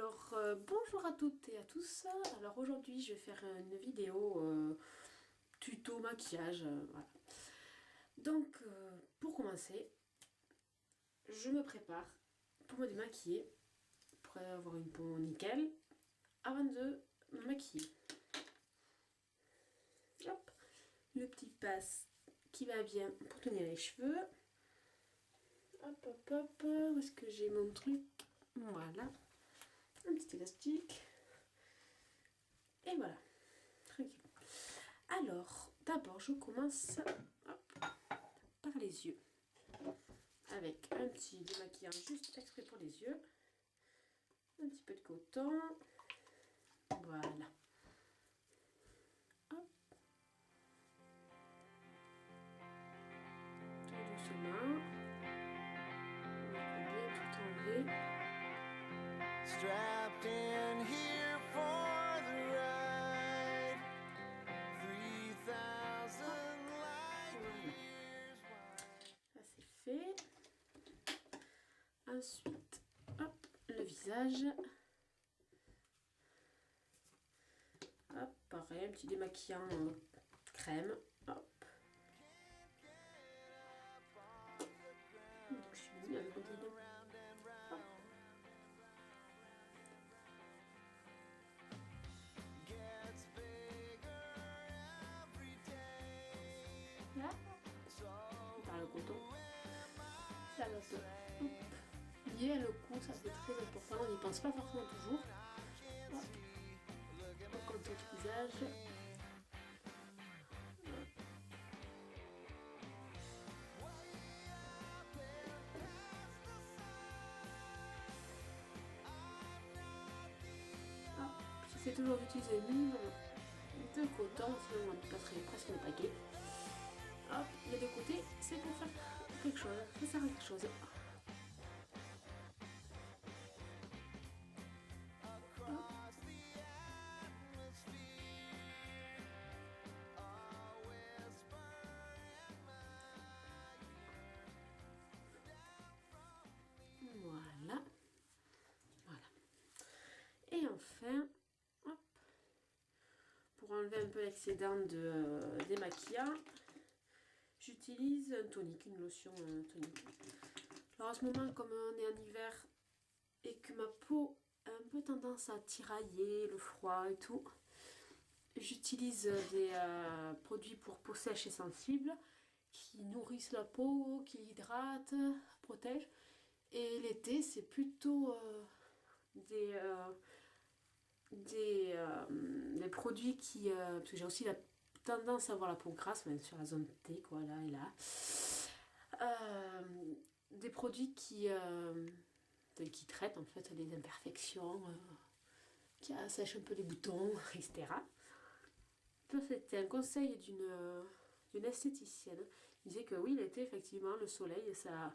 Alors, bonjour à toutes et à tous. Alors aujourd'hui, je vais faire une vidéo tuto maquillage. Voilà. Donc, pour commencer, je me prépare pour me démaquiller, pour avoir une peau nickel, avant de me maquiller. Hop, le petit passe qui va bien pour tenir les cheveux. Hop, hop, hop. Où est-ce que j'ai mon truc? Voilà. Un petit élastique. Et voilà. Tranquille. Alors, d'abord, je commence par les yeux. Avec un petit démaquillant juste exprès pour les yeux. Un petit peu de coton. Voilà. Hop. Tout doucement. On va bien tout enlever. Strapped in here for the ride. 3000 light years wide. Ça c'est fait. Ensuite, hop, le visage. Hop, pareil, un petit démaquillant crème. Hop. Donc je suis mis un peu de hop. Là, par le coton. Ça va se lier le cou, ça c'est très important, on n'y pense pas forcément toujours. Hop. Le contour du visage. J'essaie toujours d'utiliser le minimum de coton, sinon on passerait presque le paquet. Hop, les deux côtés, c'est pour faire quelque chose, ça sert à quelque chose. Voilà. Voilà. Et enfin, hop, pour enlever un peu l'excédent de démaquillant, j'utilise un tonique, une lotion tonique. Alors en ce moment, comme on est en hiver et que ma peau a un peu tendance à tirailler, le froid et tout, j'utilise des produits pour peau sèche et sensible qui nourrissent la peau, qui l'hydratent, protègent. Et l'été, c'est plutôt des produits qui... parce que j'ai aussi la tendance à avoir la peau grasse, même sur la zone T, quoi, là et là. Des produits qui traitent en fait les imperfections, qui assèchent un peu les boutons, etc. Ça, c'était un conseil d'une esthéticienne. Elle disait que oui, l'été, effectivement, le soleil, ça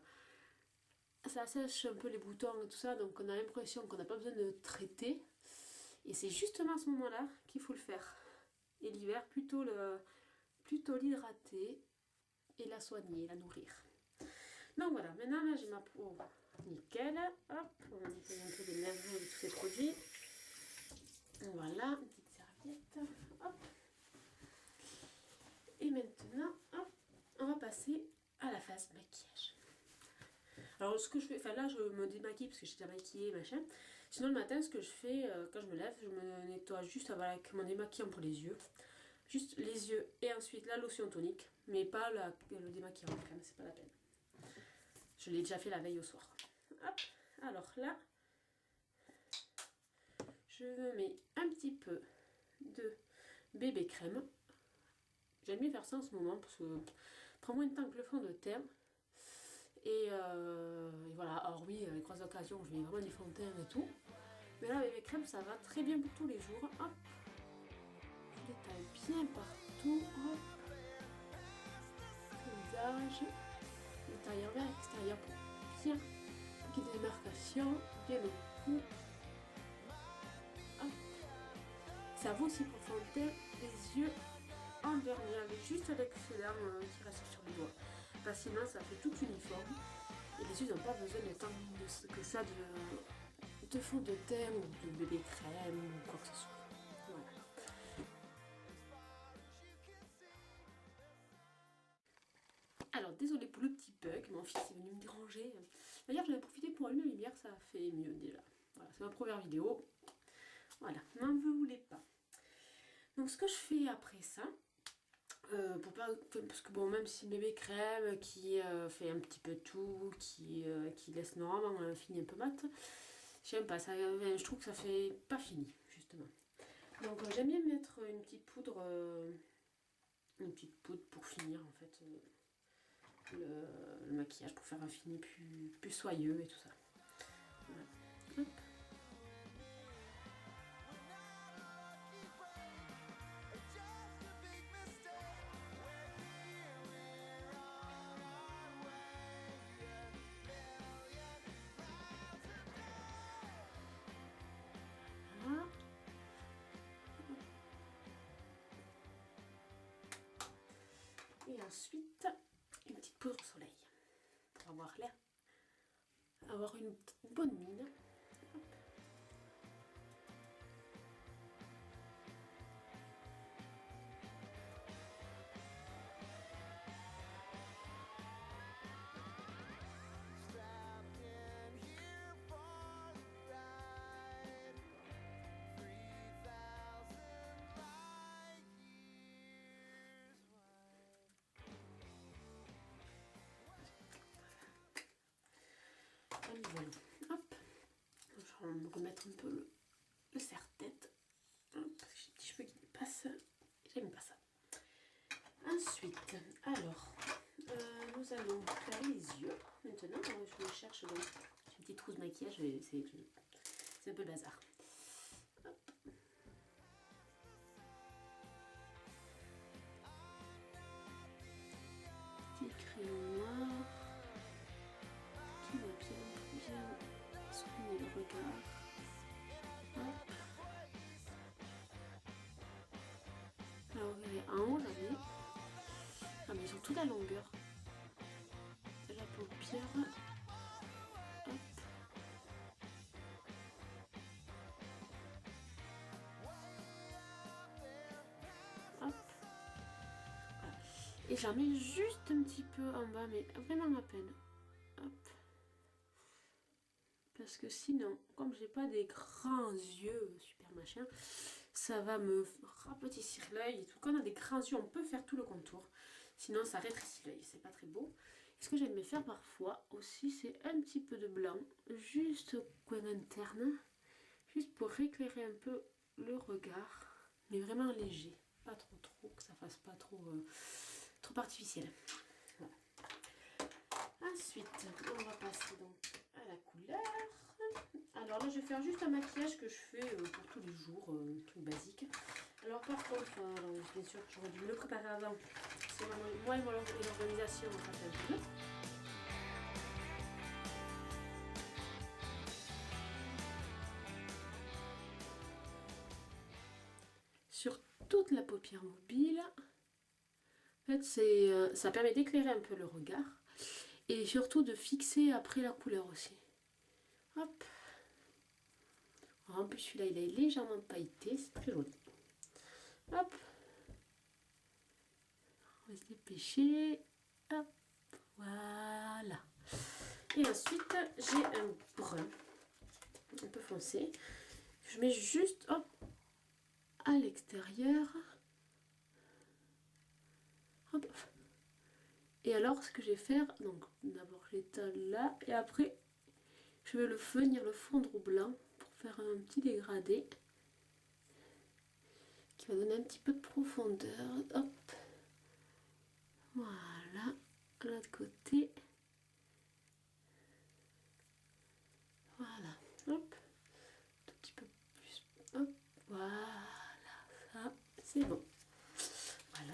assèche un peu les boutons et tout ça, donc on a l'impression qu'on n'a pas besoin de traiter. Et c'est justement à ce moment-là qu'il faut le faire. Et l'hiver, plutôt l'hydrater et la soigner, la nourrir. Donc voilà, maintenant là j'ai ma peau nickel. Hop, on va nettoyer un peu les lèvres de tous ces produits. Voilà, une petite serviette. Hop. Et maintenant, hop, on va passer à la phase maquillage. Alors ce que je fais, enfin là je me démaquille parce que j'étais maquillée machin. Sinon le matin ce que je fais quand je me lève, je me nettoie juste avec mon démaquillant pour les yeux. Juste les yeux et ensuite la lotion tonique. Mais pas le démaquillant quand même, c'est pas la peine. Je l'ai déjà fait la veille au soir. Hop, alors là, je me mets un petit peu de bébé crème. J'aime bien faire ça en ce moment parce que ça prend moins de temps que le fond de teint. Et voilà, alors oui, avec grosses occasions, je mets vraiment des fonds de teint et tout. Mais là, bébé crème, ça va très bien pour tous les jours. Hop, je l'étale bien partout. Hop, le visage, l'intérieur vers l'extérieur pour bien qu'il y ait des démarcations, bien le cou. Hop. Ça vaut aussi pour le fond de teint, les yeux endormis avec juste l'excédent qui reste sur les doigts. Parce que sinon ça fait tout uniforme et les yeux n'ont pas besoin de tant que ça de fond de teint ou de bébé crème ou quoi que ce soit. Voilà. Alors désolé pour le petit bug, mon fils est venu me déranger. D'ailleurs j'en ai profité pour allumer la lumière, ça a fait mieux déjà. Voilà, c'est ma première vidéo. Voilà, n'en voulez pas. Donc ce que je fais après ça, pour pas, parce que bon, même si le bébé crème qui fait un petit peu tout, qui laisse normalement fini un peu mat, j'aime pas, ça, je trouve que ça fait pas fini justement. Donc j'aime bien mettre une petite poudre pour finir en fait le maquillage, pour faire un fini plus soyeux et tout ça. Voilà. Hop. Voilà. Et ensuite, une petite poudre au soleil pour avoir l'air, avoir une bonne mine. Hop. Voilà. Hop. Je vais me remettre un peu le serre-tête. Parce que j'ai des petits cheveux qui dépassent. J'aime pas ça. Ensuite, alors, nous allons faire les yeux. Maintenant, je cherche donc une petite trousse de maquillage. C'est un peu le bazar. Hop. Petit crayon noir qui va bien souligner le regard. Hop. Alors, vous voyez, en haut, j'avais. Ah, mais sur toute la longueur de la paupière. Hop. Hop. Voilà. Et j'en mets juste un petit peu en bas, mais vraiment à peine. Hop. Parce que sinon, comme j'ai pas des grands yeux super machin, ça va me rapetisser l'œil et tout. Quand on a des grands yeux, on peut faire tout le contour. Sinon, ça rétrécit l'œil, c'est pas très beau. Et ce que j'aime faire parfois aussi, c'est un petit peu de blanc, juste au coin interne, juste pour éclairer un peu le regard, mais vraiment léger, pas trop, que ça fasse pas trop artificiel. Voilà. Ensuite, on va passer donc à la couleur. Alors là, je vais faire juste un maquillage que je fais pour tous les jours, truc basique. Alors par contre, bien sûr, j'aurais dû me le préparer avant. C'est moi et l'organisation, ça fait un peu. Sur toute la paupière mobile, en fait, ça permet d'éclairer un peu le regard et surtout de fixer après la couleur aussi. Hop. En plus, celui-là, il est légèrement pailleté, c'est très joli. Hop. On va se dépêcher. Hop. Voilà. Et ensuite, j'ai un brun un peu foncé. Je mets juste, hop, à l'extérieur. Hop. Et alors, ce que je vais faire, donc d'abord j'étale là, et après, je vais venir le fondre au blanc pour faire un petit dégradé qui va donner un petit peu de profondeur. Hop. Voilà. De l'autre côté. Voilà. Hop. Un tout petit peu plus. Hop. Voilà. Ça, c'est bon. Voilà.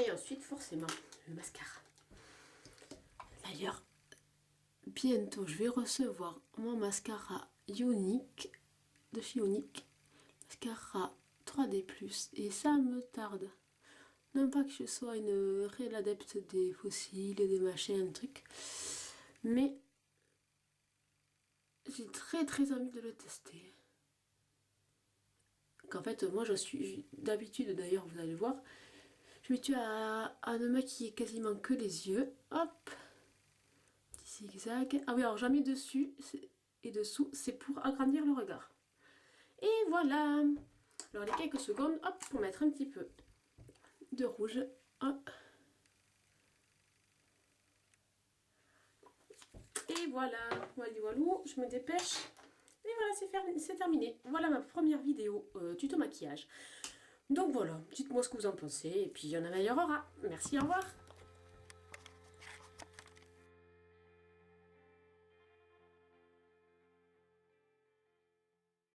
Et ensuite, forcément, le mascara. D'ailleurs, bientôt, je vais recevoir mon mascara Unique de chez Unique. Mascara 3D+. Et ça me tarde. Non pas que je sois une réelle adepte des fossiles et des machins, un truc. Mais j'ai très envie de le tester. Qu'en fait, moi, je suis d'habitude, d'ailleurs, vous allez voir, je m'habitue à ne maquiller quasiment que les yeux. Hop, petit zigzag. Ah oui, alors j'en mets dessus et dessous, c'est pour agrandir le regard. Et voilà. Alors les quelques secondes, hop, pour mettre un petit peu de rouge. Hop. Et voilà, voilà, je me dépêche. Et voilà, c'est terminé. Voilà ma première vidéo tuto maquillage. Donc voilà, dites-moi ce que vous en pensez et puis on améliorera. Merci, au revoir.